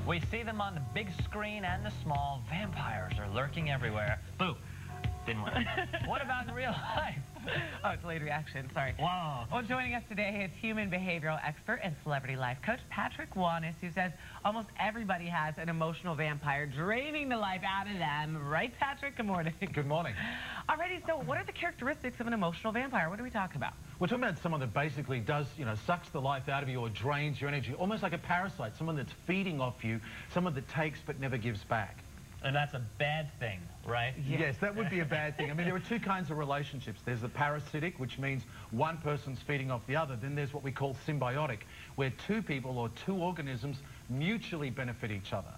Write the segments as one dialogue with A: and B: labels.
A: We see them on the big screen and the small. Vampires are lurking everywhere. Boo. Didn't work. What about in real life?
B: Oh, it's a late reaction. Sorry.
A: Wow.
B: Well, joining us today is human behavioral expert and celebrity life coach Patrick Wanis, who says almost everybody has an emotional vampire draining the life out of them. Right, Patrick? Good morning.
C: Good morning.
B: Alrighty, so what are the characteristics of an emotional vampire? What are we talking about?
C: We're talking about someone that basically does, sucks the life out of you or drains your energy, almost like a parasite, someone that's feeding off you, someone that takes but never gives back.
A: And that's a bad thing, right?
C: Yes, that would be a bad thing. I mean, there are two kinds of relationships. There's the parasitic, which means one person's feeding off the other. Then there's what we call symbiotic, where two people or two organisms mutually benefit each other.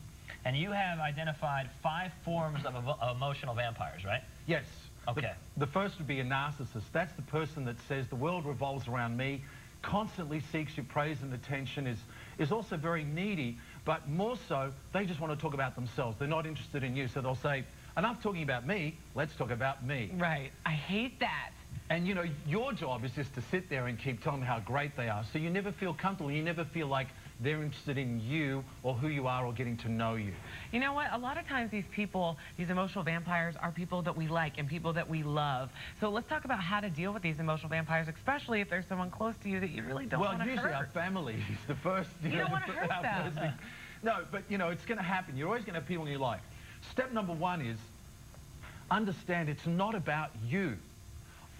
A: And you have identified 5 forms of emotional vampires, right?
C: Yes.
A: Okay.
C: The first would be a narcissist. That's the person that says the world revolves around me, constantly seeks your praise and attention, is also very needy, but more so, they just want to talk about themselves. They're not interested in you, so they'll say, enough talking about me, let's talk about me.
B: Right. I hate that.
C: And, your job is just to sit there and keep telling them how great they are, so you never feel comfortable, you never feel like they're interested in you or who you are or getting to know you.
B: You know what? A lot of times these people, these emotional vampires, are people that we like and people that we love. So let's talk about how to deal with these emotional vampires, especially if there's someone close to you that you really don't want to hurt.
C: Well, usually our family is the first.
B: You don't want to hurt them.
C: No, but, it's going to happen. You're always going to have people in your life. Step number 1 is understand it's not about you.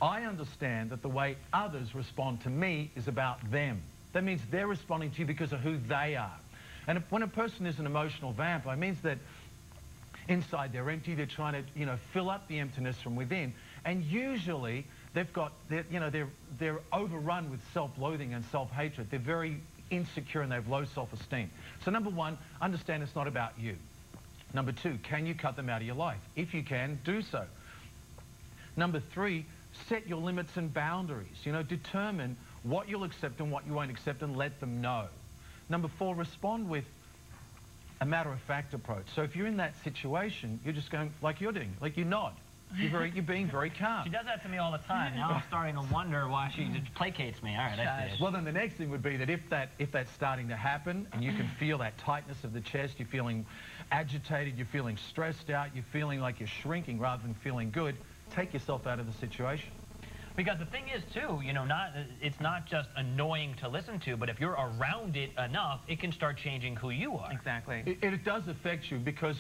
C: I understand that the way others respond to me is about them. That means they're responding to you because of who they are. And when a person is an emotional vampire, it means that inside they're empty, they're trying to, fill up the emptiness from within. And usually they're overrun with self-loathing and self-hatred. They're very insecure and they have low self-esteem. So number 1, understand it's not about you. Number 2, can you cut them out of your life? If you can, do so. Number 3, set your limits and boundaries. Determine what you'll accept and what you won't accept and let them know. Number 4, respond with a matter-of-fact approach. So if you're in that situation, you're just going like you're doing, like you nod. You're being very calm.
A: She does that to me all the time. Now I'm starting to wonder why she just placates me. All right, I see it.
C: Well, then the next thing would be that if that's starting to happen and you can feel that tightness of the chest, you're feeling agitated, you're feeling stressed out, you're feeling like you're shrinking rather than feeling good, take yourself out of the situation.
A: Because the thing is, too, it's not just annoying to listen to, but if you're around it enough, it can start changing who you are.
B: Exactly.
C: It does affect you because,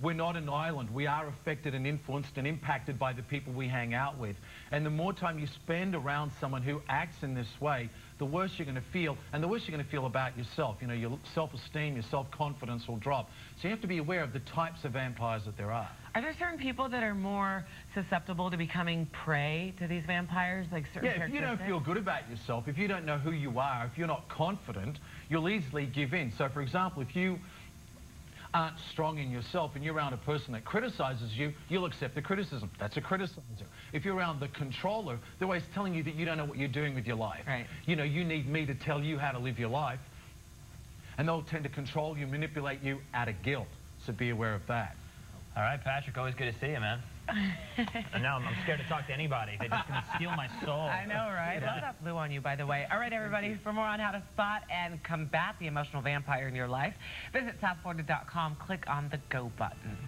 C: we're not an island. We are affected and influenced and impacted by the people we hang out with. And the more time you spend around someone who acts in this way, the worse you're going to feel, and the worse you're going to feel about yourself. Your self-esteem, your self-confidence will drop. So you have to be aware of the types of vampires that there are.
B: Are there certain people that are more susceptible to becoming prey to these vampires, like certain characteristics?
C: If you don't feel good about yourself, if you don't know who you are, if you're not confident, you'll easily give in. So, for example, if you aren't strong in yourself and you're around a person that criticizes you, you'll accept the criticism. That's a criticizer. If you're around the controller, they're always telling you that you don't know what you're doing with your life.
B: Right.
C: You need me to tell you how to live your life. And they'll tend to control you, manipulate you out of guilt. So be aware of that.
A: All right, Patrick, always good to see you, man. And now I'm scared to talk to anybody. They're just going to steal my soul.
B: I know, right? Yeah. Love that blue on you, by the way. All right, everybody, for more on how to spot and combat the emotional vampire in your life, visit southflorida.com. Click on the Go button.